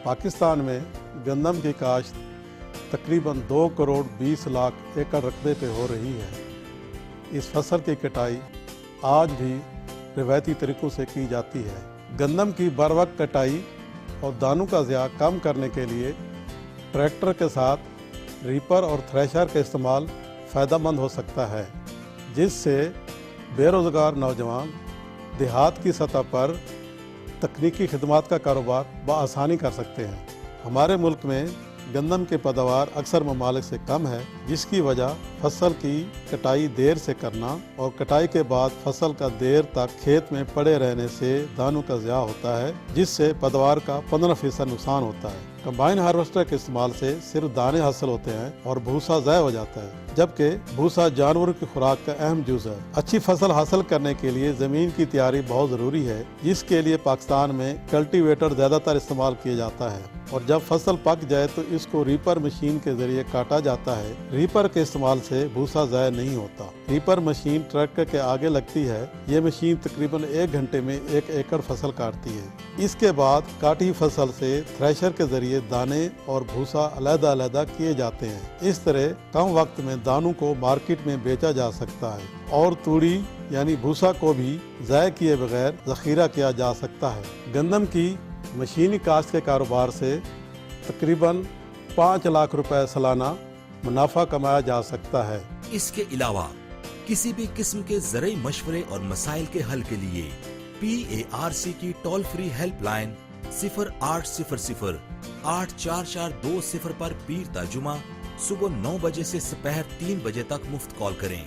पाकिस्तान में गंदम की काश्त तकरीबन 2 करोड़ 20 लाख एकड़ रकबे पे हो रही है। इस फसल की कटाई आज भी रिवायती तरीक़ों से की जाती है। गंदम की बर वक्त कटाई और दानों का ज़िया कम करने के लिए ट्रैक्टर के साथ रीपर और थ्रेशर का इस्तेमाल फ़ायदेमंद हो सकता है, जिससे बेरोज़गार नौजवान देहात की सतह पर तकनीकी खिदमात का कारोबार बआसानी कर सकते हैं। हमारे मुल्क में गंदम की पैदावार अक्सर ममालिक से कम है, जिसकी वजह फसल की कटाई देर से करना और कटाई के बाद फसल का देर तक खेत में पड़े रहने से दानों का ज़िया होता है, जिससे पैदावार का 15% नुकसान होता है। कंबाइन हार्वेस्टर के इस्तेमाल से सिर्फ दाने हासिल होते हैं और भूसा ज़ाया हो जाता है, जबकि भूसा जानवरों की खुराक का अहम जुज़ है। अच्छी फसल हासिल करने के लिए ज़मीन की तैयारी बहुत ज़रूरी है, जिसके लिए पाकिस्तान में कल्टीवेटर ज़्यादातर इस्तेमाल किया जाता है और जब फसल पक जाए तो इसको रीपर मशीन के ज़रिए काटा जाता है। रीपर के इस्तेमाल से भूसा ज़ाया नहीं होता। रीपर मशीन ट्रैक्टर के आगे लगती है। ये मशीन तकरीबन 1 घंटे में 1 एकड़ फसल काटती है। इसके बाद काटी फसल से थ्रेशर के ज़रिए दाने और भूसा अलग-अलग किए जाते हैं। इस तरह कम वक्त में दानों को मार्केट में बेचा जा सकता है और तूड़ी यानी भूसा को भी ज़ाया किए बगैर ज़ख़ीरा किया जा सकता है। गंदम की मशीनी काश्त के कारोबार से तकरीबन 5 लाख रुपए सालाना मुनाफा कमाया जा सकता है। इसके अलावा किसी भी किस्म के ज़रूरी मशवरे और मसाइल के हल के लिए PARC की टोल फ्री हेल्पलाइन 0800 84420 पर पीर ता जुमा सुबह 9 बजे से दोपहर 3 बजे तक मुफ्त कॉल करें।